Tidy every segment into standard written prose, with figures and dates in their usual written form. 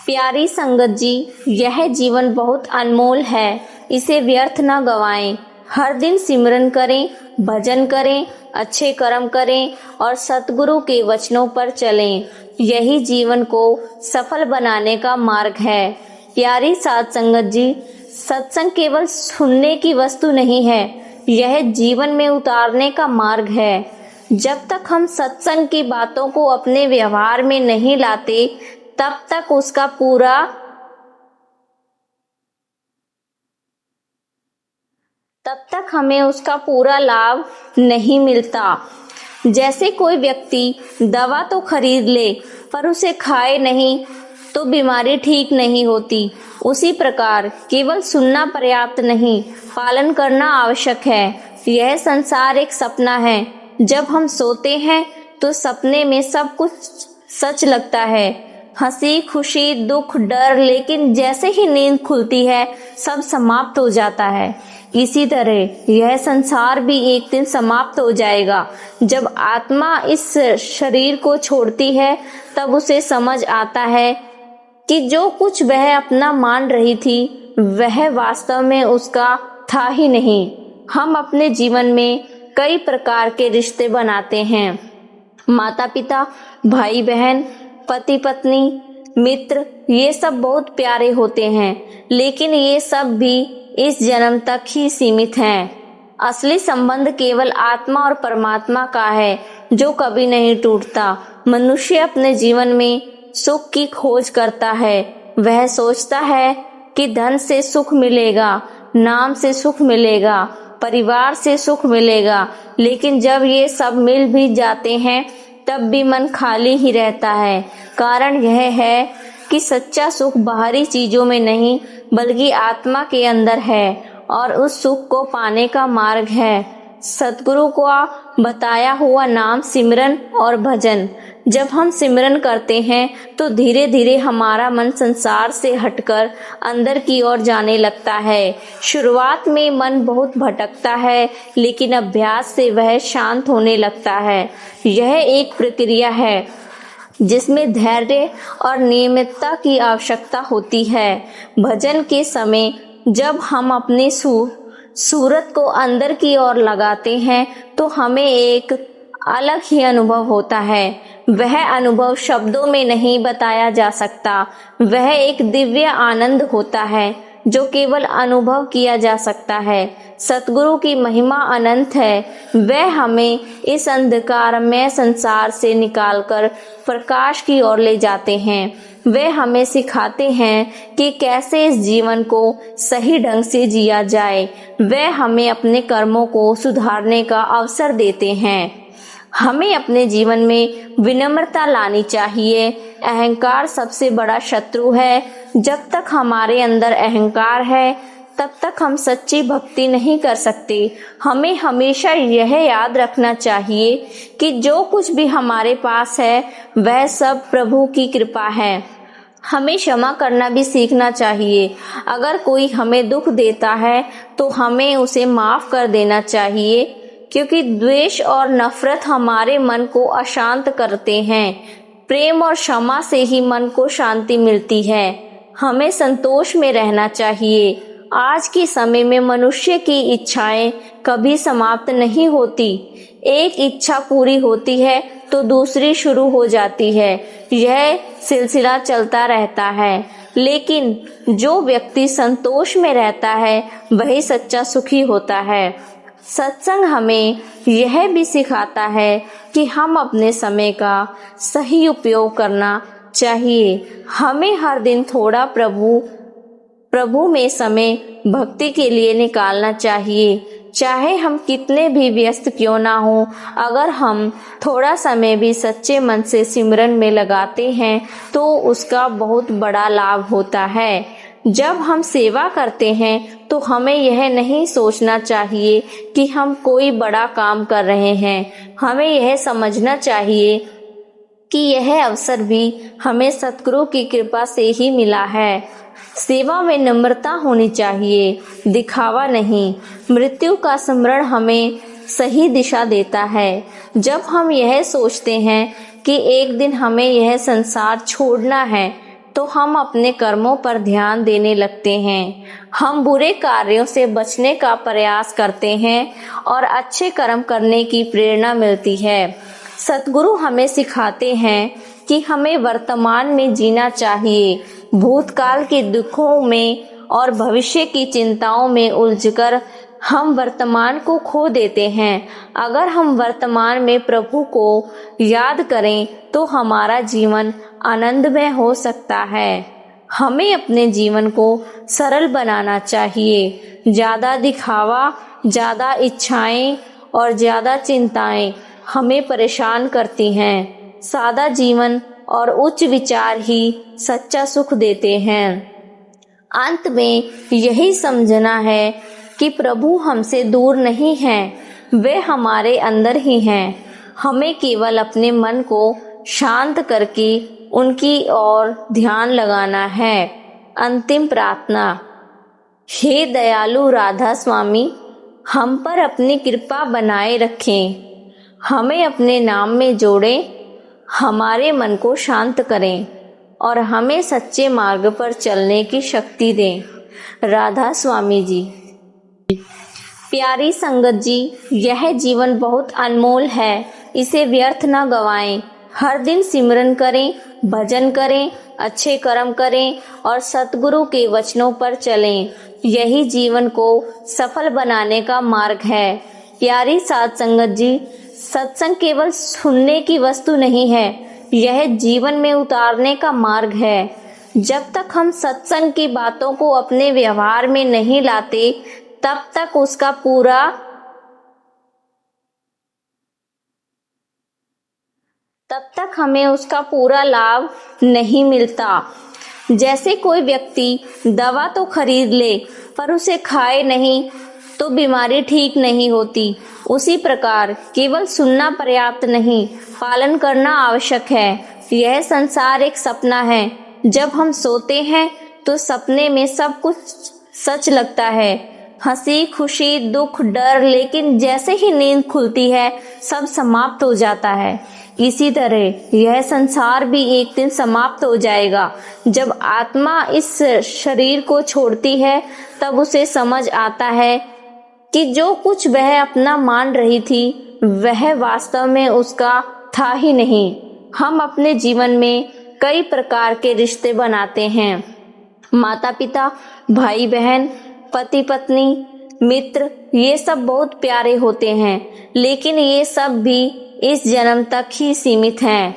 प्यारी संगत जी, यह जीवन बहुत अनमोल है, इसे व्यर्थ न गवाएं। हर दिन सिमरन करें, भजन करें, अच्छे कर्म करें और सतगुरु के वचनों पर चलें। यही जीवन को सफल बनाने का मार्ग है। प्यारी साध संगत जी, सत्संग केवल सुनने की वस्तु नहीं है, यह जीवन में उतारने का मार्ग है। जब तक हम सत्संग की बातों को अपने व्यवहार में नहीं लाते, तब तक हमें उसका पूरा लाभ नहीं मिलता। जैसे कोई व्यक्ति दवा तो खरीद ले पर उसे खाए नहीं तो बीमारी ठीक नहीं होती। उसी प्रकार केवल सुनना पर्याप्त नहीं, पालन करना आवश्यक है। यह संसार एक सपना है। जब हम सोते हैं तो सपने में सब कुछ सच लगता है, हंसी, खुशी, दुख, डर, लेकिन जैसे ही नींद खुलती है सब समाप्त हो जाता है। इसी तरह यह संसार भी एक दिन समाप्त हो जाएगा। जब आत्मा इस शरीर को छोड़ती है तब उसे समझ आता है कि जो कुछ वह अपना मान रही थी वह वास्तव में उसका था ही नहीं। हम अपने जीवन में कई प्रकार के रिश्ते बनाते हैं। माता पिता, भाई बहन, पति पत्नी, मित्र, ये सब बहुत प्यारे होते हैं, लेकिन ये सब भी इस जन्म तक ही सीमित हैं। असली संबंध केवल आत्मा और परमात्मा का है, जो कभी नहीं टूटता। मनुष्य अपने जीवन में सुख की खोज करता है। वह सोचता है कि धन से सुख मिलेगा, नाम से सुख मिलेगा, परिवार से सुख मिलेगा, लेकिन जब ये सब मिल भी जाते हैं तब भी मन खाली ही रहता है। कारण यह है कि सच्चा सुख बाहरी चीजों में नहीं बल्कि आत्मा के अंदर है और उस सुख को पाने का मार्ग है सतगुरु का बताया हुआ नाम, सिमरन और भजन। जब हम सिमरन करते हैं तो धीरे धीरे हमारा मन संसार से हटकर अंदर की ओर जाने लगता है। शुरुआत में मन बहुत भटकता है, लेकिन अभ्यास से वह शांत होने लगता है। यह एक प्रक्रिया है जिसमें धैर्य और नियमितता की आवश्यकता होती है। भजन के समय जब हम अपनी सूरत को अंदर की ओर लगाते हैं तो हमें एक अलग ही अनुभव होता है। वह अनुभव शब्दों में नहीं बताया जा सकता। वह एक दिव्य आनंद होता है जो केवल अनुभव किया जा सकता है। सतगुरु की महिमा अनंत है। वह हमें इस अंधकारमय संसार से निकालकर प्रकाश की ओर ले जाते हैं। वे हमें सिखाते हैं कि कैसे इस जीवन को सही ढंग से जिया जाए। वे हमें अपने कर्मों को सुधारने का अवसर देते हैं। हमें अपने जीवन में विनम्रता लानी चाहिए। अहंकार सबसे बड़ा शत्रु है। जब तक हमारे अंदर अहंकार है तब तक हम सच्ची भक्ति नहीं कर सकते। हमें हमेशा यह याद रखना चाहिए कि जो कुछ भी हमारे पास है वह सब प्रभु की कृपा है। हमें क्षमा करना भी सीखना चाहिए। अगर कोई हमें दुख देता है तो हमें उसे माफ कर देना चाहिए, क्योंकि द्वेष और नफरत हमारे मन को अशांत करते हैं। प्रेम और क्षमा से ही मन को शांति मिलती है। हमें संतोष में रहना चाहिए। आज के समय में मनुष्य की इच्छाएं कभी समाप्त नहीं होती। एक इच्छा पूरी होती है तो दूसरी शुरू हो जाती है। यह सिलसिला चलता रहता है। लेकिन जो व्यक्ति संतोष में रहता है वही सच्चा सुखी होता है। सत्संग हमें यह भी सिखाता है कि हम अपने समय का सही उपयोग करना चाहिए। हमें हर दिन थोड़ा प्रभु में समय भक्ति के लिए निकालना चाहिए। चाहे हम कितने भी व्यस्त क्यों ना हो, अगर हम थोड़ा समय भी सच्चे मन से सिमरन में लगाते हैं तो उसका बहुत बड़ा लाभ होता है। जब हम सेवा करते हैं तो हमें यह नहीं सोचना चाहिए कि हम कोई बड़ा काम कर रहे हैं। हमें यह समझना चाहिए कि यह अवसर भी हमें सतगुरु की कृपा से ही मिला है। सेवा में नम्रता होनी चाहिए, दिखावा नहीं। मृत्यु का स्मरण हमें सही दिशा देता है। जब हम यह सोचते हैं कि एक दिन हमें यह संसार छोड़ना है तो हम अपने कर्मों पर ध्यान देने लगते हैं। हम बुरे कार्यों से बचने का प्रयास करते हैं और अच्छे कर्म करने की प्रेरणा मिलती है। सतगुरु हमें सिखाते हैं कि हमें वर्तमान में जीना चाहिए। भूतकाल के दुखों में और भविष्य की चिंताओं में उलझकर हम वर्तमान को खो देते हैं। अगर हम वर्तमान में प्रभु को याद करें तो हमारा जीवन आनंदमय हो सकता है। हमें अपने जीवन को सरल बनाना चाहिए। ज़्यादा दिखावा, ज़्यादा इच्छाएं और ज़्यादा चिंताएं हमें परेशान करती हैं। सादा जीवन और उच्च विचार ही सच्चा सुख देते हैं। अंत में यही समझना है कि प्रभु हमसे दूर नहीं हैं, वे हमारे अंदर ही हैं। हमें केवल अपने मन को शांत करके उनकी ओर ध्यान लगाना है। अंतिम प्रार्थना। हे दयालु राधा स्वामी, हम पर अपनी कृपा बनाए रखें। हमें अपने नाम में जोड़ें, हमारे मन को शांत करें और हमें सच्चे मार्ग पर चलने की शक्ति दें। राधा स्वामी जी। प्यारी संगत जी, यह जीवन बहुत अनमोल है, इसे व्यर्थ न गवाएं। हर दिन सिमरन करें, भजन करें, अच्छे कर्म करें और सतगुरु के वचनों पर चलें। यही जीवन को सफल बनाने का मार्ग है। प्यारी साध संगत जी, सत्संग केवल सुनने की वस्तु नहीं है, यह जीवन में उतारने का मार्ग है। जब तक हम सत्संग की बातों को अपने व्यवहार में नहीं लाते, तब तक हमें उसका पूरा लाभ नहीं मिलता। जैसे कोई व्यक्ति दवा तो खरीद ले पर उसे खाए नहीं तो बीमारी ठीक नहीं होती, उसी प्रकार केवल सुनना पर्याप्त नहीं, पालन करना आवश्यक है। यह संसार एक सपना है। जब हम सोते हैं तो सपने में सब कुछ सच लगता है, हंसी, खुशी, दुख, डर, लेकिन जैसे ही नींद खुलती है सब समाप्त हो जाता है। इसी तरह यह संसार भी एक दिन समाप्त हो जाएगा। जब आत्मा इस शरीर को छोड़ती है तब उसे समझ आता है कि जो कुछ वह अपना मान रही थी वह वास्तव में उसका था ही नहीं। हम अपने जीवन में कई प्रकार के रिश्ते बनाते हैं। माता पिता, भाई बहन, पति पत्नी, मित्र, ये सब बहुत प्यारे होते हैं, लेकिन ये सब भी इस जन्म तक ही सीमित हैं।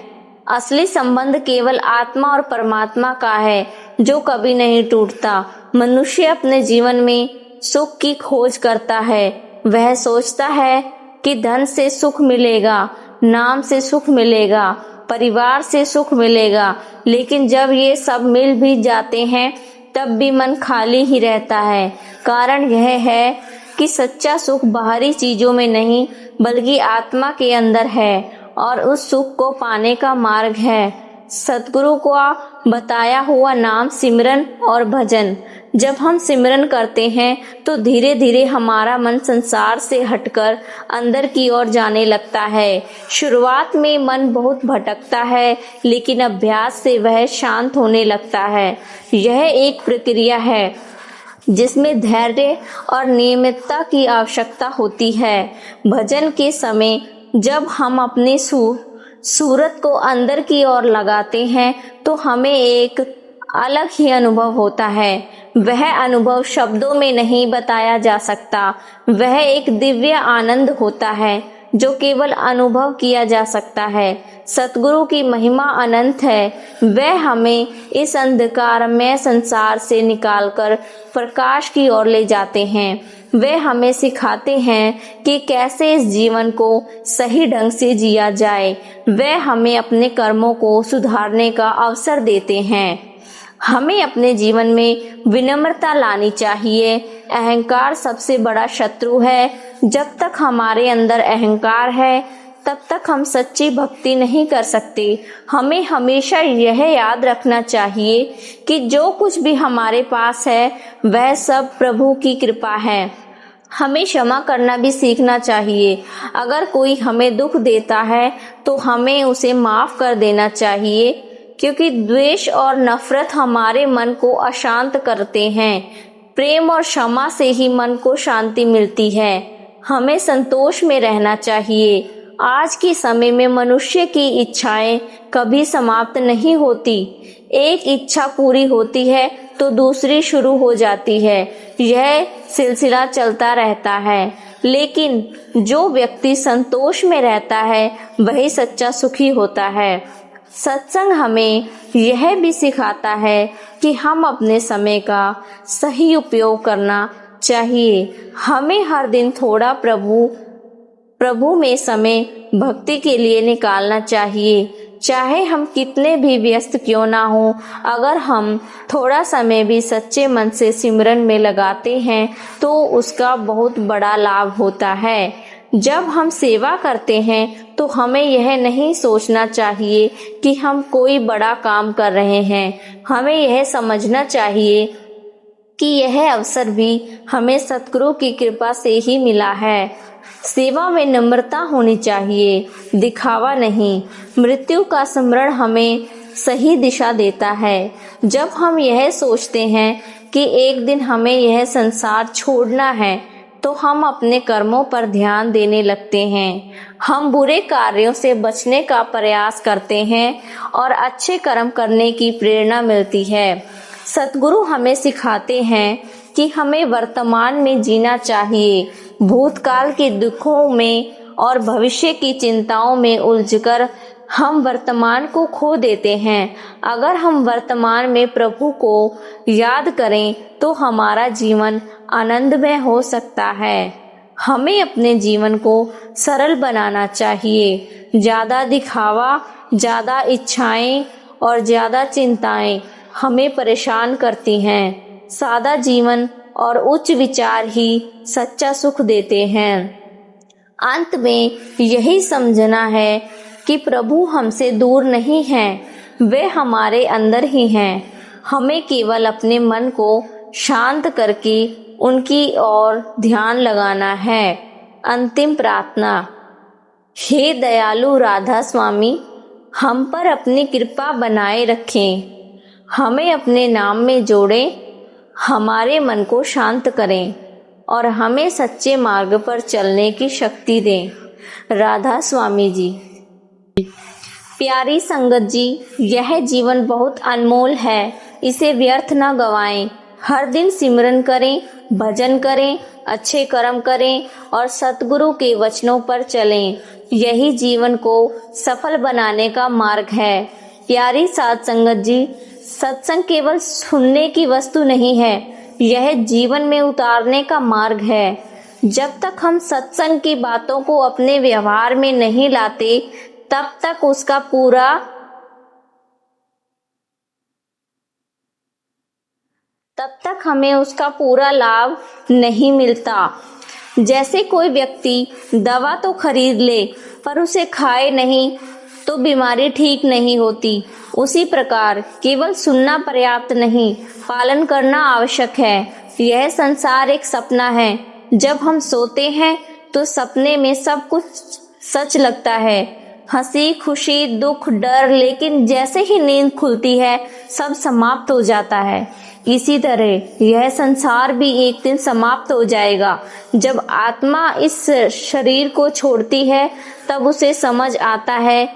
असली संबंध केवल आत्मा और परमात्मा का है जो कभी नहीं टूटता। मनुष्य अपने जीवन में सुख की खोज करता है। वह सोचता है कि धन से सुख मिलेगा, नाम से सुख मिलेगा, परिवार से सुख मिलेगा, लेकिन जब ये सब मिल भी जाते हैं तब भी मन खाली ही रहता है। कारण यह है कि सच्चा सुख बाहरी चीजों में नहीं बल्कि आत्मा के अंदर है और उस सुख को पाने का मार्ग है सतगुरु का बताया हुआ नाम, सिमरन और भजन। जब हम सिमरन करते हैं तो धीरे धीरे हमारा मन संसार से हटकर अंदर की ओर जाने लगता है। शुरुआत में मन बहुत भटकता है, लेकिन अभ्यास से वह शांत होने लगता है। यह एक प्रक्रिया है जिसमें धैर्य और नियमितता की आवश्यकता होती है। भजन के समय जब हम अपनी सूरत को अंदर की ओर लगाते हैं तो हमें एक अलग ही अनुभव होता है। वह अनुभव शब्दों में नहीं बताया जा सकता। वह एक दिव्य आनंद होता है जो केवल अनुभव किया जा सकता है। सतगुरु की महिमा अनंत है। वह हमें इस अंधकारमय संसार से निकालकर प्रकाश की ओर ले जाते हैं। वे हमें सिखाते हैं कि कैसे इस जीवन को सही ढंग से जिया जाए। वे हमें अपने कर्मों को सुधारने का अवसर देते हैं। हमें अपने जीवन में विनम्रता लानी चाहिए। अहंकार सबसे बड़ा शत्रु है। जब तक हमारे अंदर अहंकार है तब तक हम सच्ची भक्ति नहीं कर सकते। हमें हमेशा यह याद रखना चाहिए कि जो कुछ भी हमारे पास है वह सब प्रभु की कृपा है। हमें क्षमा करना भी सीखना चाहिए। अगर कोई हमें दुख देता है तो हमें उसे माफ कर देना चाहिए, क्योंकि द्वेष और नफरत हमारे मन को अशांत करते हैं। प्रेम और क्षमा से ही मन को शांति मिलती है। हमें संतोष में रहना चाहिए। आज के समय में मनुष्य की इच्छाएं कभी समाप्त नहीं होती। एक इच्छा पूरी होती है तो दूसरी शुरू हो जाती है। यह सिलसिला चलता रहता है। लेकिन जो व्यक्ति संतोष में रहता है वही सच्चा सुखी होता है। सत्संग हमें यह भी सिखाता है कि हम अपने समय का सही उपयोग करना चाहिए। हमें हर दिन थोड़ा प्रभु में समय भक्ति के लिए निकालना चाहिए। चाहे हम कितने भी व्यस्त क्यों ना हो, अगर हम थोड़ा समय भी सच्चे मन से सिमरन में लगाते हैं तो उसका बहुत बड़ा लाभ होता है। जब हम सेवा करते हैं तो हमें यह नहीं सोचना चाहिए कि हम कोई बड़ा काम कर रहे हैं। हमें यह समझना चाहिए कि यह अवसर भी हमें सतगुरु की कृपा से ही मिला है। सेवा में नम्रता होनी चाहिए, दिखावा नहीं। मृत्यु का स्मरण हमें सही दिशा देता है। जब हम यह सोचते हैं कि एक दिन हमें यह संसार छोड़ना है तो हम अपने कर्मों पर ध्यान देने लगते हैं। हम बुरे कार्यों से बचने का प्रयास करते हैं और अच्छे कर्म करने की प्रेरणा मिलती है। सतगुरु हमें सिखाते हैं कि हमें वर्तमान में जीना चाहिए। भूतकाल के दुखों में और भविष्य की चिंताओं में उलझकर हम वर्तमान को खो देते हैं। अगर हम वर्तमान में प्रभु को याद करें तो हमारा जीवन आनंदमय हो सकता है। हमें अपने जीवन को सरल बनाना चाहिए। ज़्यादा दिखावा, ज़्यादा इच्छाएं और ज़्यादा चिंताएं हमें परेशान करती हैं। सादा जीवन और उच्च विचार ही सच्चा सुख देते हैं। अंत में यही समझना है कि प्रभु हमसे दूर नहीं हैं, वे हमारे अंदर ही हैं। हमें केवल अपने मन को शांत करके उनकी ओर ध्यान लगाना है। अंतिम प्रार्थना। हे दयालु राधा स्वामी, हम पर अपनी कृपा बनाए रखें। हमें अपने नाम में जोड़ें, हमारे मन को शांत करें और हमें सच्चे मार्ग पर चलने की शक्ति दें। राधा स्वामी जी। प्यारी संगत जी, यह जीवन बहुत अनमोल है, इसे व्यर्थ न गवाएं। हर दिन सिमरन करें, भजन करें, अच्छे कर्म करें और सतगुरु के वचनों पर चलें। यही जीवन को सफल बनाने का मार्ग है। प्यारी साध संगत जी, सत्संग केवल सुनने की वस्तु नहीं है, यह जीवन में उतारने का मार्ग है। जब तक हम सत्संग की बातों को अपने व्यवहार में नहीं लाते तब तक हमें उसका पूरा लाभ नहीं मिलता। जैसे कोई व्यक्ति दवा तो खरीद ले पर उसे खाए नहीं तो बीमारी ठीक नहीं होती, उसी प्रकार केवल सुनना पर्याप्त नहीं, पालन करना आवश्यक है। यह संसार एक सपना है। जब हम सोते हैं तो सपने में सब कुछ सच लगता है, हंसी, खुशी, दुख, डर, लेकिन जैसे ही नींद खुलती है सब समाप्त हो जाता है। इसी तरह यह संसार भी एक दिन समाप्त हो जाएगा। जब आत्मा इस शरीर को छोड़ती है तब उसे समझ आता है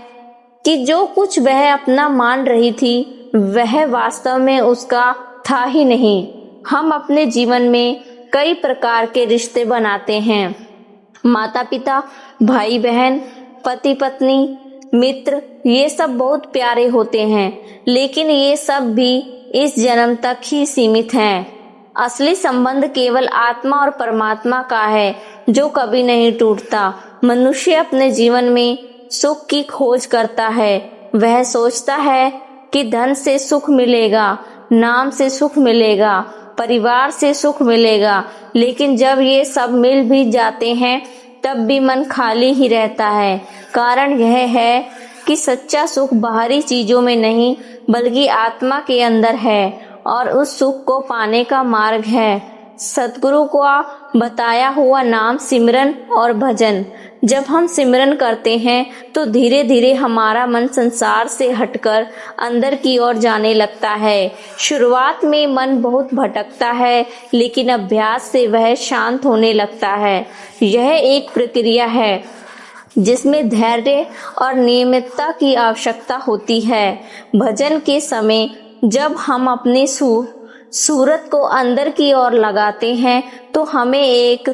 कि जो कुछ वह अपना मान रही थी वह वास्तव में उसका था ही नहीं। हम अपने जीवन में कई प्रकार के रिश्ते बनाते हैं। माता पिता, भाई बहन, पति पत्नी, मित्र, ये सब बहुत प्यारे होते हैं, लेकिन ये सब भी इस जन्म तक ही सीमित हैं। असली संबंध केवल आत्मा और परमात्मा का है जो कभी नहीं टूटता। मनुष्य अपने जीवन में सुख की खोज करता है। वह सोचता है कि धन से सुख मिलेगा, नाम से सुख मिलेगा, परिवार से सुख मिलेगा, लेकिन जब ये सब मिल भी जाते हैं तब भी मन खाली ही रहता है। कारण यह है कि सच्चा सुख बाहरी चीजों में नहीं बल्कि आत्मा के अंदर है और उस सुख को पाने का मार्ग है। सतगुरु का बताया हुआ नाम सिमरन और भजन। जब हम सिमरन करते हैं तो धीरे धीरे हमारा मन संसार से हटकर अंदर की ओर जाने लगता है। शुरुआत में मन बहुत भटकता है, लेकिन अभ्यास से वह शांत होने लगता है। यह एक प्रक्रिया है जिसमें धैर्य और नियमितता की आवश्यकता होती है। भजन के समय जब हम अपने सूरत को अंदर की ओर लगाते हैं तो हमें एक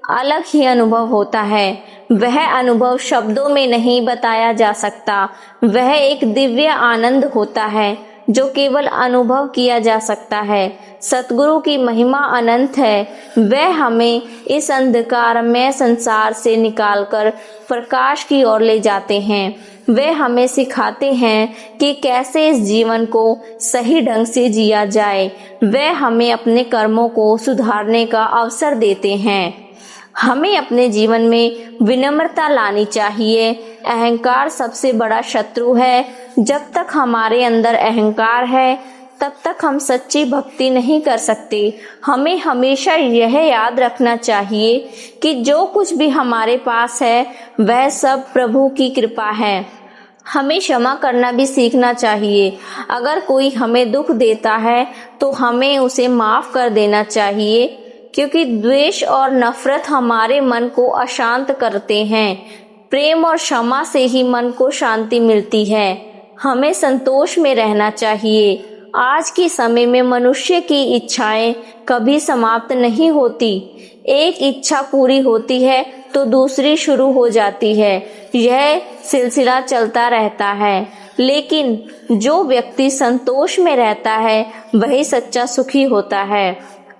अलग ही अनुभव होता है। वह अनुभव शब्दों में नहीं बताया जा सकता। वह एक दिव्य आनंद होता है जो केवल अनुभव किया जा सकता है। सतगुरु की महिमा अनंत है। वह हमें इस अंधकारमय संसार से निकालकर प्रकाश की ओर ले जाते हैं। वे हमें सिखाते हैं कि कैसे इस जीवन को सही ढंग से जिया जाए। वे हमें अपने कर्मों को सुधारने का अवसर देते हैं। हमें अपने जीवन में विनम्रता लानी चाहिए। अहंकार सबसे बड़ा शत्रु है। जब तक हमारे अंदर अहंकार है तब तक हम सच्ची भक्ति नहीं कर सकते। हमें हमेशा यह याद रखना चाहिए कि जो कुछ भी हमारे पास है वह सब प्रभु की कृपा है। हमें क्षमा करना भी सीखना चाहिए। अगर कोई हमें दुख देता है तो हमें उसे माफ कर देना चाहिए, क्योंकि द्वेष और नफरत हमारे मन को अशांत करते हैं। प्रेम और क्षमा से ही मन को शांति मिलती है। हमें संतोष में रहना चाहिए। आज के समय में मनुष्य की इच्छाएं कभी समाप्त नहीं होती। एक इच्छा पूरी होती है तो दूसरी शुरू हो जाती है। यह सिलसिला चलता रहता है। लेकिन जो व्यक्ति संतोष में रहता है वही सच्चा सुखी होता है।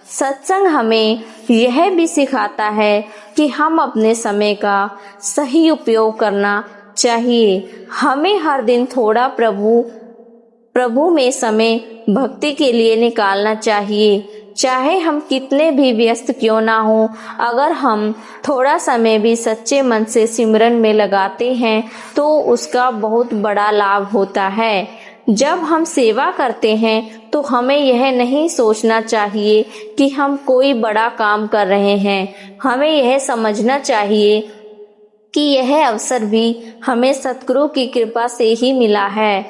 सत्संग हमें यह भी सिखाता है कि हम अपने समय का सही उपयोग करना चाहिए। हमें हर दिन थोड़ा प्रभु में समय भक्ति के लिए निकालना चाहिए। चाहे हम कितने भी व्यस्त क्यों ना हो, अगर हम थोड़ा समय भी सच्चे मन से सिमरन में लगाते हैं तो उसका बहुत बड़ा लाभ होता है। जब हम सेवा करते हैं तो हमें यह नहीं सोचना चाहिए कि हम कोई बड़ा काम कर रहे हैं। हमें यह समझना चाहिए कि यह अवसर भी हमें सतगुरु की कृपा से ही मिला है।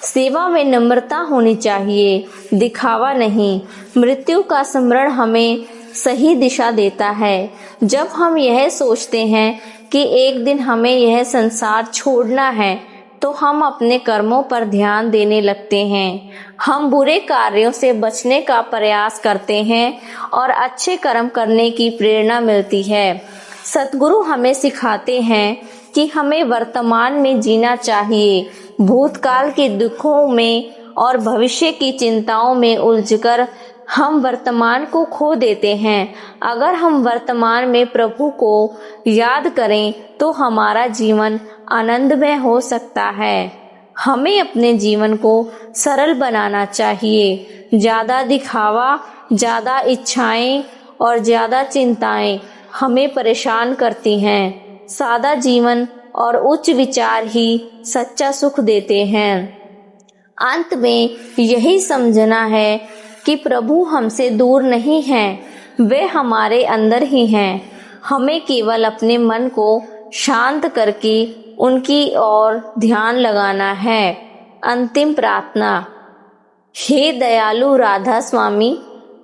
सेवा में नम्रता होनी चाहिए, दिखावा नहीं। मृत्यु का स्मरण हमें सही दिशा देता है। जब हम यह सोचते हैं कि एक दिन हमें यह संसार छोड़ना है तो हम अपने कर्मों पर ध्यान देने लगते हैं। हम बुरे कार्यों से बचने का प्रयास करते हैं और अच्छे कर्म करने की प्रेरणा मिलती है। सतगुरु हमें सिखाते हैं कि हमें वर्तमान में जीना चाहिए। भूतकाल के दुखों में और भविष्य की चिंताओं में उलझकर हम वर्तमान को खो देते हैं। अगर हम वर्तमान में प्रभु को याद करें तो हमारा जीवन आनंदमय हो सकता है। हमें अपने जीवन को सरल बनाना चाहिए। ज़्यादा दिखावा, ज़्यादा इच्छाएं और ज़्यादा चिंताएं हमें परेशान करती हैं। सादा जीवन और उच्च विचार ही सच्चा सुख देते हैं। अंत में यही समझना है कि प्रभु हमसे दूर नहीं हैं, वे हमारे अंदर ही हैं। हमें केवल अपने मन को शांत करके उनकी ओर ध्यान लगाना है। अंतिम प्रार्थना। हे दयालु राधा स्वामी,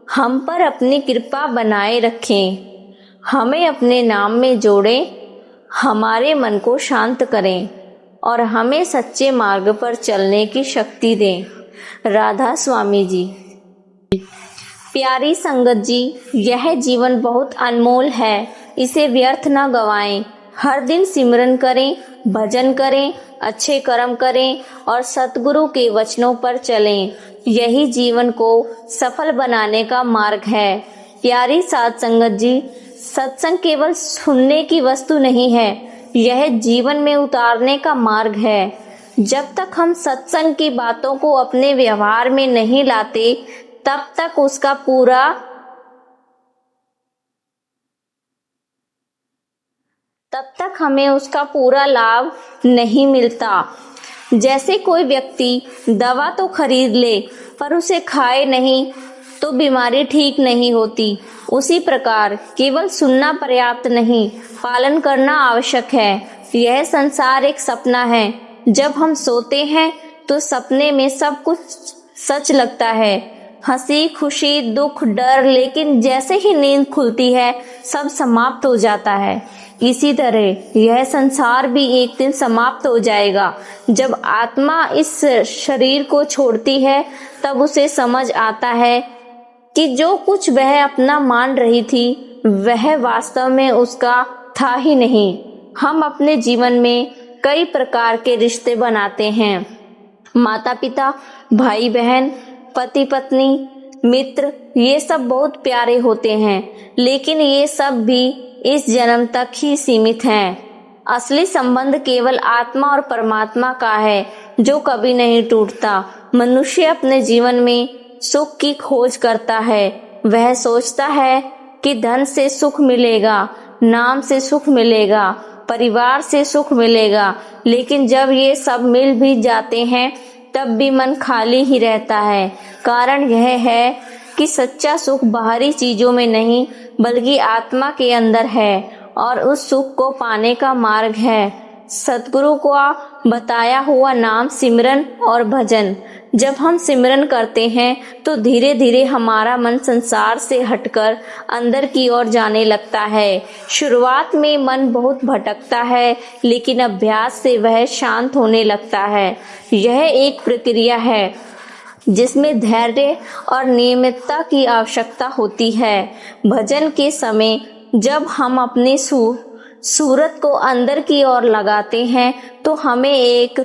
हम पर अपनी कृपा बनाए रखें। हमें अपने नाम में जोड़ें, हमारे मन को शांत करें और हमें सच्चे मार्ग पर चलने की शक्ति दें। राधा स्वामी जी। प्यारी संगत जी, यह जीवन बहुत अनमोल है, इसे व्यर्थ न गवाएं। हर दिन सिमरन करें, भजन करें, अच्छे कर्म करें और सतगुरु के वचनों पर चलें। यही जीवन को सफल बनाने का मार्ग है। प्यारी साध संगत जी, सत्संग केवल सुनने की वस्तु नहीं है, यह जीवन में उतारने का मार्ग है। जब तक हम सत्संग की बातों को अपने व्यवहार में नहीं लाते तब तक हमें उसका पूरा लाभ नहीं मिलता। जैसे कोई व्यक्ति दवा तो खरीद ले पर उसे खाए नहीं तो बीमारी ठीक नहीं होती। उसी प्रकार केवल सुनना पर्याप्त नहीं, पालन करना आवश्यक है। यह संसार एक सपना है। जब हम सोते हैं तो सपने में सब कुछ सच लगता है, हंसी, खुशी, दुख, डर, लेकिन जैसे ही नींद खुलती है सब समाप्त हो जाता है। इसी तरह यह संसार भी एक दिन समाप्त हो जाएगा। जब आत्मा इस शरीर को छोड़ती है तब उसे समझ आता है कि जो कुछ वह अपना मान रही थी वह वास्तव में उसका था ही नहीं। हम अपने जीवन में कई प्रकार के रिश्ते बनाते हैं। माता पिता, भाई बहन, पति पत्नी, मित्र, ये सब बहुत प्यारे होते हैं, लेकिन ये सब भी इस जन्म तक ही सीमित हैं। असली संबंध केवल आत्मा और परमात्मा का है जो कभी नहीं टूटता। मनुष्य अपने जीवन में सुख की खोज करता है। वह सोचता है कि धन से सुख मिलेगा, नाम से सुख मिलेगा, परिवार से सुख मिलेगा, लेकिन जब ये सब मिल भी जाते हैं तब भी मन खाली ही रहता है। कारण यह है कि सच्चा सुख बाहरी चीजों में नहीं बल्कि आत्मा के अंदर है और उस सुख को पाने का मार्ग है सतगुरु का बताया हुआ नाम, सिमरन और भजन। जब हम सिमरन करते हैं तो धीरे धीरे हमारा मन संसार से हटकर अंदर की ओर जाने लगता है। शुरुआत में मन बहुत भटकता है, लेकिन अभ्यास से वह शांत होने लगता है। यह एक प्रक्रिया है जिसमें धैर्य और नियमितता की आवश्यकता होती है। भजन के समय जब हम अपनी सूरत को अंदर की ओर लगाते हैं तो हमें एक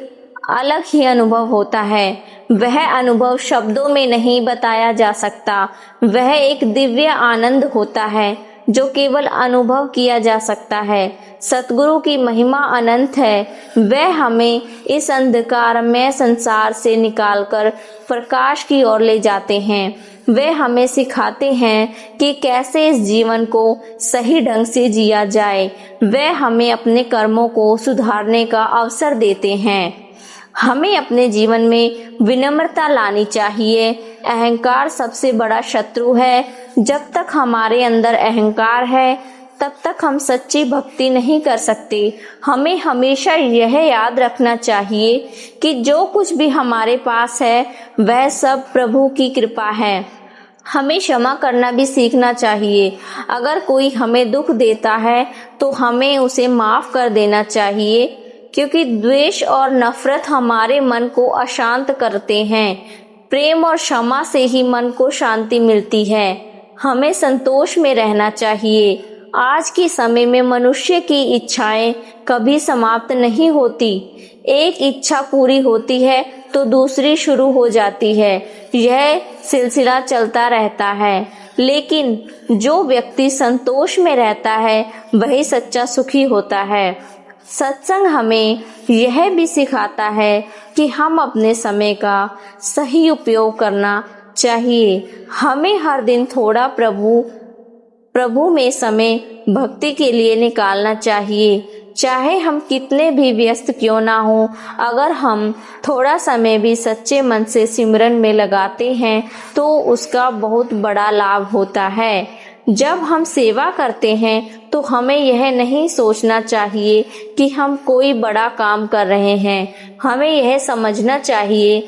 अलग ही अनुभव होता है। वह अनुभव शब्दों में नहीं बताया जा सकता। वह एक दिव्य आनंद होता है जो केवल अनुभव किया जा सकता है। सतगुरु की महिमा अनंत है। वह हमें इस अंधकारमय संसार से निकालकर प्रकाश की ओर ले जाते हैं। वे हमें सिखाते हैं कि कैसे इस जीवन को सही ढंग से जिया जाए। वे हमें अपने कर्मों को सुधारने का अवसर देते हैं। हमें अपने जीवन में विनम्रता लानी चाहिए। अहंकार सबसे बड़ा शत्रु है। जब तक हमारे अंदर अहंकार है तब तक हम सच्ची भक्ति नहीं कर सकते। हमें हमेशा यह याद रखना चाहिए कि जो कुछ भी हमारे पास है वह सब प्रभु की कृपा है। हमें क्षमा करना भी सीखना चाहिए। अगर कोई हमें दुख देता है तो हमें उसे माफ कर देना चाहिए, क्योंकि द्वेष और नफरत हमारे मन को अशांत करते हैं। प्रेम और क्षमा से ही मन को शांति मिलती है। हमें संतोष में रहना चाहिए। आज के समय में मनुष्य की इच्छाएं कभी समाप्त नहीं होती। एक इच्छा पूरी होती है तो दूसरी शुरू हो जाती है। यह सिलसिला चलता रहता है। लेकिन जो व्यक्ति संतोष में रहता है वही सच्चा सुखी होता है। सत्संग हमें यह भी सिखाता है कि हम अपने समय का सही उपयोग करना चाहिए। हमें हर दिन थोड़ा प्रभु में समय भक्ति के लिए निकालना चाहिए। चाहे हम कितने भी व्यस्त क्यों ना हो, अगर हम थोड़ा समय भी सच्चे मन से सिमरन में लगाते हैं तो उसका बहुत बड़ा लाभ होता है। जब हम सेवा करते हैं तो हमें यह नहीं सोचना चाहिए कि हम कोई बड़ा काम कर रहे हैं। हमें यह समझना चाहिए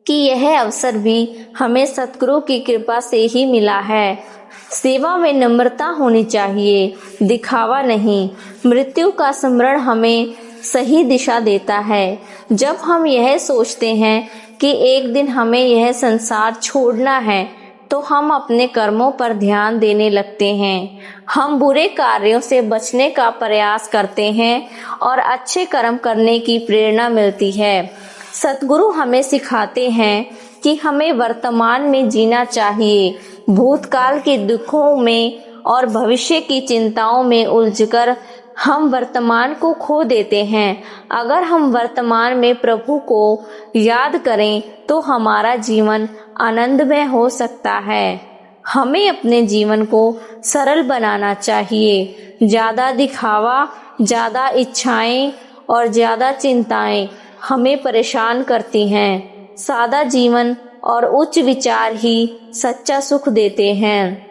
कि यह अवसर भी हमें सतगुरु की कृपा से ही मिला है। सेवा में नम्रता होनी चाहिए, दिखावा नहीं। मृत्यु का स्मरण हमें सही दिशा देता है। जब हम यह सोचते हैं कि एक दिन हमें यह संसार छोड़ना है तो हम अपने कर्मों पर ध्यान देने लगते हैं। हम बुरे कार्यों से बचने का प्रयास करते हैं और अच्छे कर्म करने की प्रेरणा मिलती है। सतगुरु हमें सिखाते हैं कि हमें वर्तमान में जीना चाहिए। भूतकाल के दुखों में और भविष्य की चिंताओं में उलझकर हम वर्तमान को खो देते हैं। अगर हम वर्तमान में प्रभु को याद करें तो हमारा जीवन आनंदमय हो सकता है। हमें अपने जीवन को सरल बनाना चाहिए। ज़्यादा दिखावा, ज़्यादा इच्छाएं और ज़्यादा चिंताएं हमें परेशान करती हैं। सादा जीवन और उच्च विचार ही सच्चा सुख देते हैं।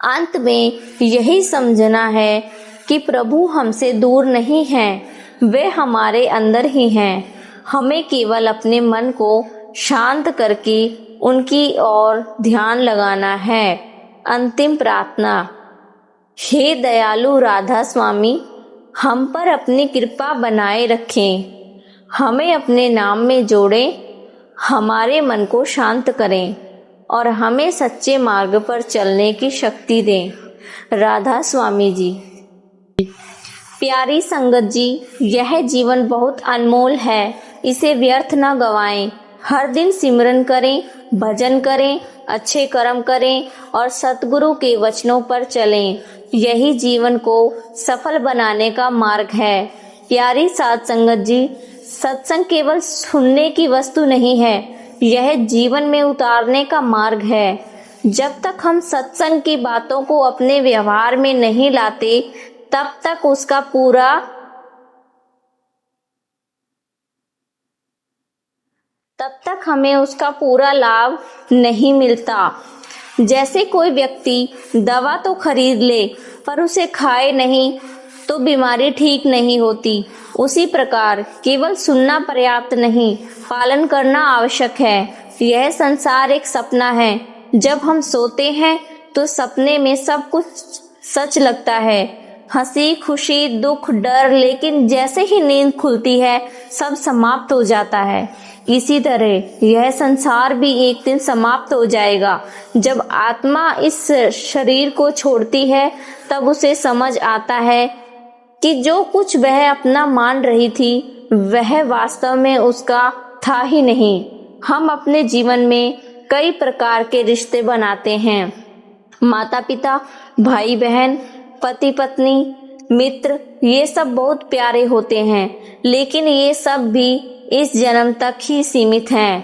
अंत में यही समझना है कि प्रभु हमसे दूर नहीं हैं, वे हमारे अंदर ही हैं। हमें केवल अपने मन को शांत करके उनकी ओर ध्यान लगाना है। अंतिम प्रार्थना। हे दयालु राधा स्वामी, हम पर अपनी कृपा बनाए रखें, हमें अपने नाम में जोड़ें, हमारे मन को शांत करें और हमें सच्चे मार्ग पर चलने की शक्ति दें। राधा स्वामी जी। प्यारी संगत जी, यह जीवन बहुत अनमोल है, इसे व्यर्थ न गवाएं। हर दिन सिमरन करें, भजन करें, अच्छे कर्म करें और सतगुरु के वचनों पर चलें। यही जीवन को सफल बनाने का मार्ग है। प्यारी साध संगत जी, सत्संग केवल सुनने की वस्तु नहीं है, यह जीवन में उतारने का मार्ग है। जब तक हम सत्संग की बातों को अपने व्यवहार में नहीं लाते, तब तक हमें उसका पूरा लाभ नहीं मिलता। जैसे कोई व्यक्ति दवा तो खरीद ले पर उसे खाए नहीं तो बीमारी ठीक नहीं होती, उसी प्रकार केवल सुनना पर्याप्त नहीं, पालन करना आवश्यक है। यह संसार एक सपना है। जब हम सोते हैं तो सपने में सब कुछ सच लगता है, हंसी खुशी दुख डर, लेकिन जैसे ही नींद खुलती है सब समाप्त हो जाता है। इसी तरह यह संसार भी एक दिन समाप्त हो जाएगा। जब आत्मा इस शरीर को छोड़ती है तब उसे समझ आता है कि जो कुछ वह अपना मान रही थी वह वास्तव में उसका था ही नहीं। हम अपने जीवन में कई प्रकार के रिश्ते बनाते हैं, माता पिता, भाई बहन, पति पत्नी, मित्र, ये सब बहुत प्यारे होते हैं, लेकिन ये सब भी इस जन्म तक ही सीमित हैं।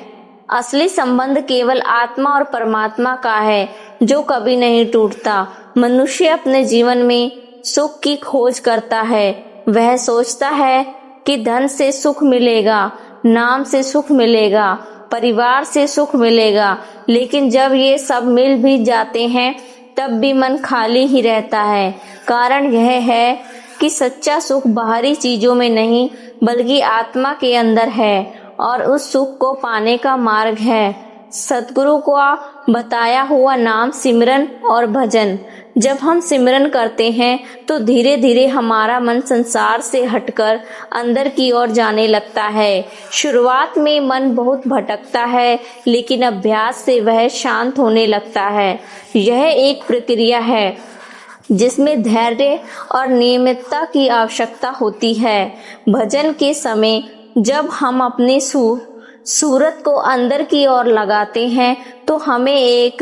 असली संबंध केवल आत्मा और परमात्मा का है, जो कभी नहीं टूटता। मनुष्य अपने जीवन में सुख की खोज करता है। वह सोचता है कि धन से सुख मिलेगा, नाम से सुख मिलेगा, परिवार से सुख मिलेगा, लेकिन जब ये सब मिल भी जाते हैं तब भी मन खाली ही रहता है। कारण यह है कि सच्चा सुख बाहरी चीजों में नहीं बल्कि आत्मा के अंदर है और उस सुख को पाने का मार्ग है सतगुरु का बताया हुआ नाम, सिमरन और भजन। जब हम सिमरन करते हैं तो धीरे धीरे हमारा मन संसार से हटकर अंदर की ओर जाने लगता है। शुरुआत में मन बहुत भटकता है, लेकिन अभ्यास से वह शांत होने लगता है। यह एक प्रक्रिया है जिसमें धैर्य और नियमितता की आवश्यकता होती है। भजन के समय जब हम अपनी सूरत को अंदर की ओर लगाते हैं तो हमें एक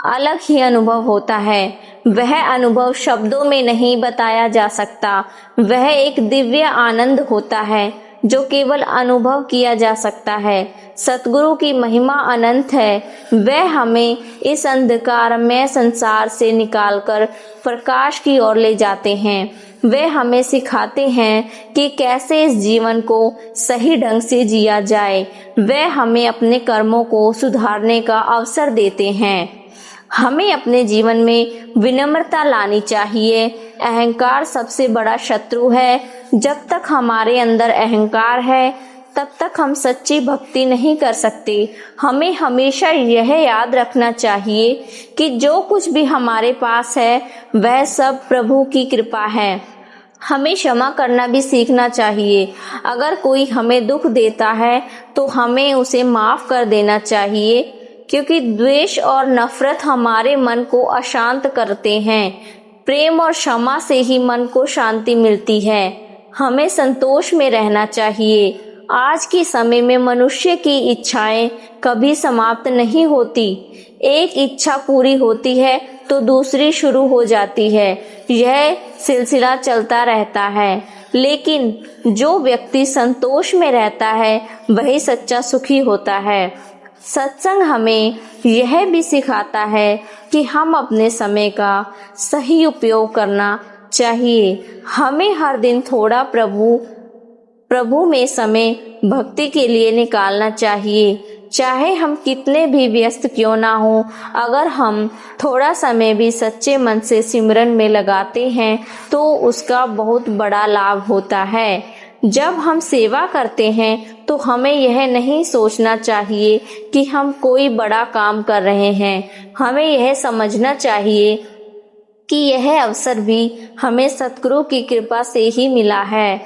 अलग ही अनुभव होता है। वह अनुभव शब्दों में नहीं बताया जा सकता। वह एक दिव्य आनंद होता है जो केवल अनुभव किया जा सकता है। सतगुरु की महिमा अनंत है। वह हमें इस अंधकारमय संसार से निकालकर प्रकाश की ओर ले जाते हैं। वे हमें सिखाते हैं कि कैसे इस जीवन को सही ढंग से जिया जाए। वे हमें अपने कर्मों को सुधारने का अवसर देते हैं। हमें अपने जीवन में विनम्रता लानी चाहिए। अहंकार सबसे बड़ा शत्रु है। जब तक हमारे अंदर अहंकार है तब तक हम सच्ची भक्ति नहीं कर सकते। हमें हमेशा यह याद रखना चाहिए कि जो कुछ भी हमारे पास है वह सब प्रभु की कृपा है। हमें क्षमा करना भी सीखना चाहिए। अगर कोई हमें दुख देता है तो हमें उसे माफ कर देना चाहिए, क्योंकि द्वेष और नफरत हमारे मन को अशांत करते हैं। प्रेम और क्षमा से ही मन को शांति मिलती है। हमें संतोष में रहना चाहिए। आज के समय में मनुष्य की इच्छाएं कभी समाप्त नहीं होती। एक इच्छा पूरी होती है तो दूसरी शुरू हो जाती है। यह सिलसिला चलता रहता है, लेकिन जो व्यक्ति संतोष में रहता है वही सच्चा सुखी होता है। सत्संग हमें यह भी सिखाता है कि हम अपने समय का सही उपयोग करना चाहिए। हमें हर दिन थोड़ा प्रभु में समय भक्ति के लिए निकालना चाहिए। चाहे हम कितने भी व्यस्त क्यों ना हो, अगर हम थोड़ा समय भी सच्चे मन से सिमरन में लगाते हैं तो उसका बहुत बड़ा लाभ होता है। जब हम सेवा करते हैं तो हमें यह नहीं सोचना चाहिए कि हम कोई बड़ा काम कर रहे हैं। हमें यह समझना चाहिए कि यह अवसर भी हमें सतगुरु की कृपा से ही मिला है।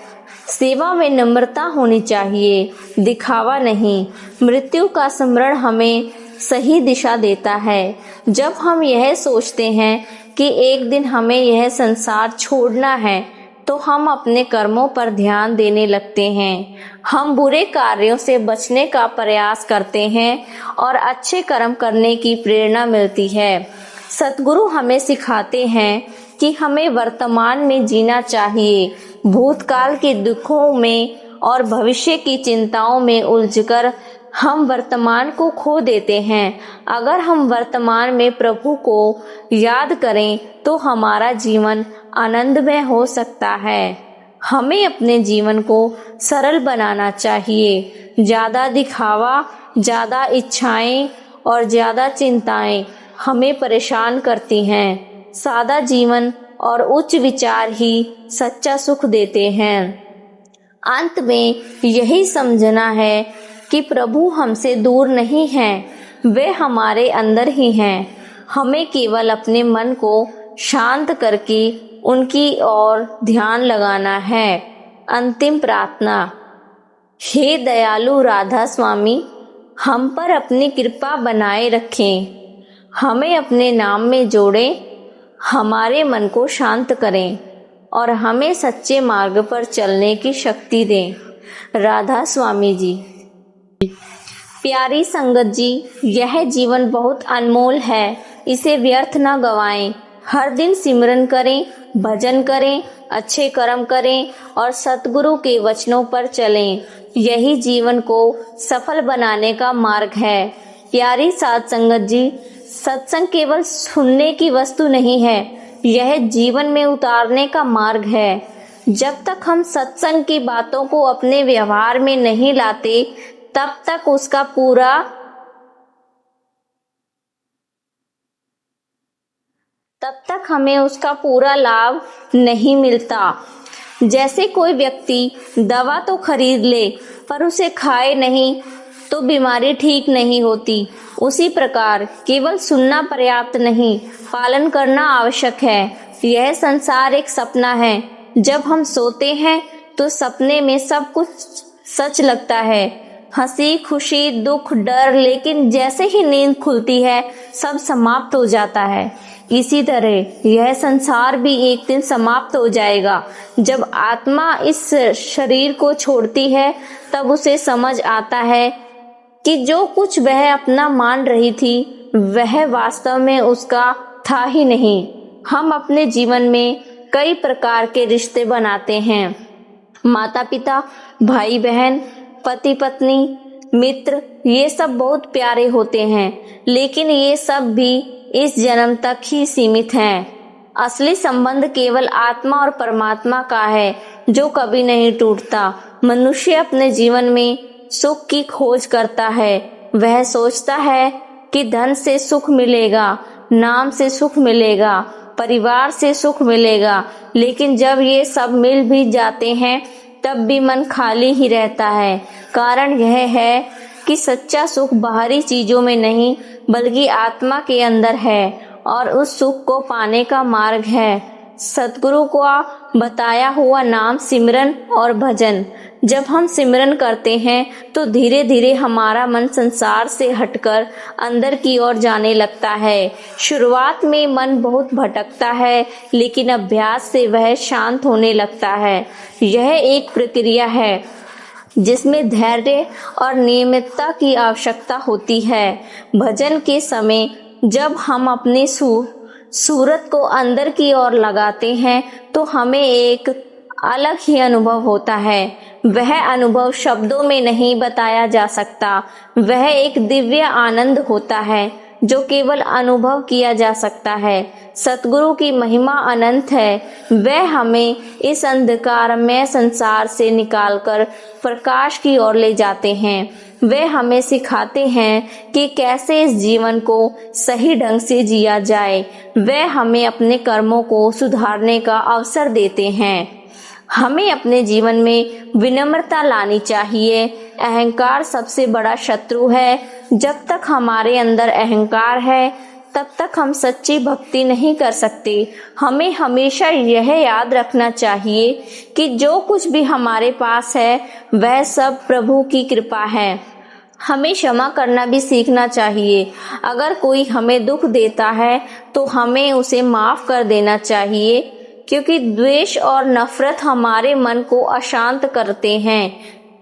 सेवा में नम्रता होनी चाहिए, दिखावा नहीं। मृत्यु का स्मरण हमें सही दिशा देता है। जब हम यह सोचते हैं कि एक दिन हमें यह संसार छोड़ना है तो हम अपने कर्मों पर ध्यान देने लगते हैं। हम बुरे कार्यों से बचने का प्रयास करते हैं और अच्छे कर्म करने की प्रेरणा मिलती है। सतगुरु हमें सिखाते हैं कि हमें वर्तमान में जीना चाहिए। भूतकाल के दुखों में और भविष्य की चिंताओं में उलझकर हम वर्तमान को खो देते हैं। अगर हम वर्तमान में प्रभु को याद करें तो हमारा जीवन आनंदमय हो सकता है। हमें अपने जीवन को सरल बनाना चाहिए। ज़्यादा दिखावा, ज़्यादा इच्छाएं और ज़्यादा चिंताएं हमें परेशान करती हैं। सादा जीवन और उच्च विचार ही सच्चा सुख देते हैं। अंत में यही समझना है कि प्रभु हमसे दूर नहीं हैं, वे हमारे अंदर ही हैं। हमें केवल अपने मन को शांत करके उनकी ओर ध्यान लगाना है। अंतिम प्रार्थना। हे दयालु राधा स्वामी, हम पर अपनी कृपा बनाए रखें। हमें अपने नाम में जोड़ें, हमारे मन को शांत करें और हमें सच्चे मार्ग पर चलने की शक्ति दें। राधा स्वामी जी। प्यारी संगत जी, यह जीवन बहुत अनमोल है, इसे व्यर्थ न गवाएं। हर दिन सिमरन करें, भजन करें, अच्छे कर्म करें और सतगुरु के वचनों पर चलें। यही जीवन को सफल बनाने का मार्ग है। प्यारी साध संगत जी, सत्संग केवल सुनने की वस्तु नहीं है, यह जीवन में उतारने का मार्ग है। जब तक हम सत्संग की बातों को अपने व्यवहार में नहीं लाते, तब तक हमें उसका पूरा लाभ नहीं मिलता। जैसे कोई व्यक्ति दवा तो खरीद ले पर उसे खाए नहीं तो बीमारी ठीक नहीं होती, उसी प्रकार केवल सुनना पर्याप्त नहीं, पालन करना आवश्यक है। यह संसार एक सपना है। जब हम सोते हैं तो सपने में सब कुछ सच लगता है, हंसी, खुशी, दुख, डर, लेकिन जैसे ही नींद खुलती है सब समाप्त हो जाता है। इसी तरह यह संसार भी एक दिन समाप्त हो जाएगा। जब आत्मा इस शरीर को छोड़ती है तब उसे समझ आता है कि जो कुछ वह अपना मान रही थी वह वास्तव में उसका था ही नहीं। हम अपने जीवन में कई प्रकार के रिश्ते बनाते हैं। माता पिता, भाई बहन, पति पत्नी, मित्र, ये सब बहुत प्यारे होते हैं, लेकिन ये सब भी इस जन्म तक ही सीमित हैं। असली संबंध केवल आत्मा और परमात्मा का है जो कभी नहीं टूटता। मनुष्य अपने जीवन में सुख की खोज करता है। वह सोचता है कि धन से सुख मिलेगा, नाम से सुख मिलेगा, परिवार से सुख मिलेगा, लेकिन जब ये सब मिल भी जाते हैं तब भी मन खाली ही रहता है। कारण यह है कि सच्चा सुख बाहरी चीजों में नहीं बल्कि आत्मा के अंदर है और उस सुख को पाने का मार्ग है सतगुरु का बताया हुआ नाम, सिमरन और भजन। जब हम सिमरन करते हैं तो धीरे धीरे हमारा मन संसार से हटकर अंदर की ओर जाने लगता है। शुरुआत में मन बहुत भटकता है, लेकिन अभ्यास से वह शांत होने लगता है। यह एक प्रक्रिया है जिसमें धैर्य और नियमितता की आवश्यकता होती है। भजन के समय जब हम अपनी सूरत को अंदर की ओर लगाते हैं तो हमें एक अलग ही अनुभव होता है। वह अनुभव शब्दों में नहीं बताया जा सकता। वह एक दिव्य आनंद होता है जो केवल अनुभव किया जा सकता है। सतगुरु की महिमा अनंत है। वह हमें इस अंधकारमय संसार से निकालकर प्रकाश की ओर ले जाते हैं। वे हमें सिखाते हैं कि कैसे इस जीवन को सही ढंग से जिया जाए। वे हमें अपने कर्मों को सुधारने का अवसर देते हैं। हमें अपने जीवन में विनम्रता लानी चाहिए। अहंकार सबसे बड़ा शत्रु है। जब तक हमारे अंदर अहंकार है तब तक हम सच्ची भक्ति नहीं कर सकते। हमें हमेशा यह याद रखना चाहिए कि जो कुछ भी हमारे पास है वह सब प्रभु की कृपा है। हमें क्षमा करना भी सीखना चाहिए। अगर कोई हमें दुख देता है तो हमें उसे माफ कर देना चाहिए, क्योंकि द्वेष और नफरत हमारे मन को अशांत करते हैं।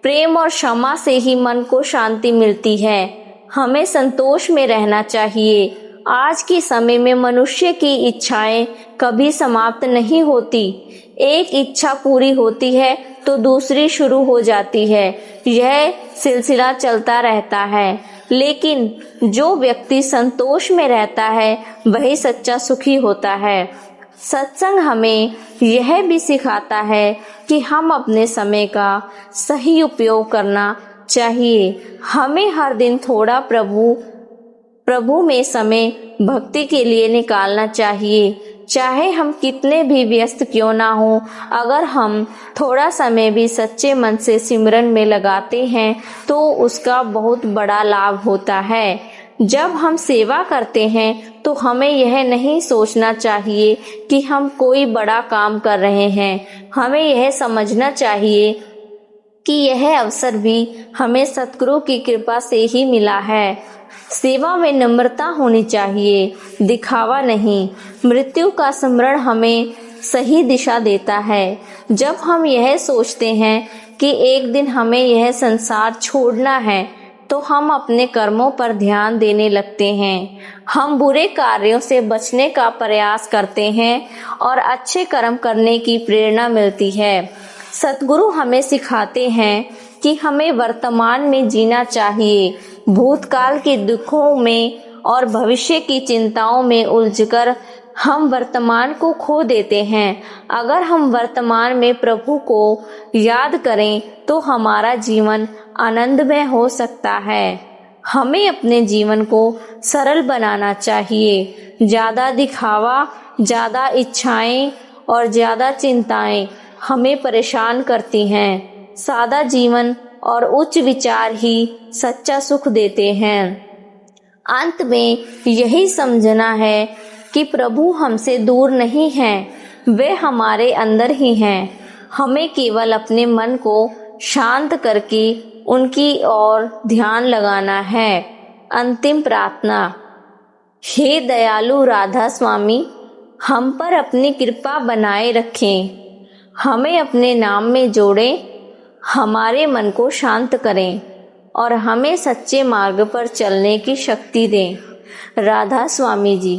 प्रेम और क्षमा से ही मन को शांति मिलती है। हमें संतोष में रहना चाहिए। आज के समय में मनुष्य की इच्छाएं कभी समाप्त नहीं होती। एक इच्छा पूरी होती है तो दूसरी शुरू हो जाती है। यह सिलसिला चलता रहता है। लेकिन जो व्यक्ति संतोष में रहता है वही सच्चा सुखी होता है। सत्संग हमें यह भी सिखाता है कि हम अपने समय का सही उपयोग करना चाहिए। हमें हर दिन थोड़ा प्रभु में समय भक्ति के लिए निकालना चाहिए। चाहे हम कितने भी व्यस्त क्यों ना हो, अगर हम थोड़ा समय भी सच्चे मन से सिमरन में लगाते हैं तो उसका बहुत बड़ा लाभ होता है। जब हम सेवा करते हैं तो हमें यह नहीं सोचना चाहिए कि हम कोई बड़ा काम कर रहे हैं। हमें यह समझना चाहिए कि यह अवसर भी हमें सतगुरु की कृपा से ही मिला है। सेवा में नम्रता होनी चाहिए, दिखावा नहीं। मृत्यु का स्मरण हमें सही दिशा देता है। जब हम यह सोचते हैं कि एक दिन हमें यह संसार छोड़ना है तो हम अपने कर्मों पर ध्यान देने लगते हैं। हम बुरे कार्यों से बचने का प्रयास करते हैं और अच्छे कर्म करने की प्रेरणा मिलती है। सतगुरु हमें सिखाते हैं कि हमें वर्तमान में जीना चाहिए। भूतकाल के दुखों में और भविष्य की चिंताओं में उलझकर हम वर्तमान को खो देते हैं। अगर हम वर्तमान में प्रभु को याद करें तो हमारा जीवन आनंदमय हो सकता है। हमें अपने जीवन को सरल बनाना चाहिए। ज़्यादा दिखावा, ज़्यादा इच्छाएं और ज़्यादा चिंताएं हमें परेशान करती हैं। सादा जीवन और उच्च विचार ही सच्चा सुख देते हैं। अंत में यही समझना है कि प्रभु हमसे दूर नहीं हैं, वे हमारे अंदर ही हैं। हमें केवल अपने मन को शांत करके उनकी ओर ध्यान लगाना है। अंतिम प्रार्थना। हे दयालु राधा स्वामी, हम पर अपनी कृपा बनाए रखें। हमें अपने नाम में जोड़ें, हमारे मन को शांत करें और हमें सच्चे मार्ग पर चलने की शक्ति दें। राधा स्वामी जी।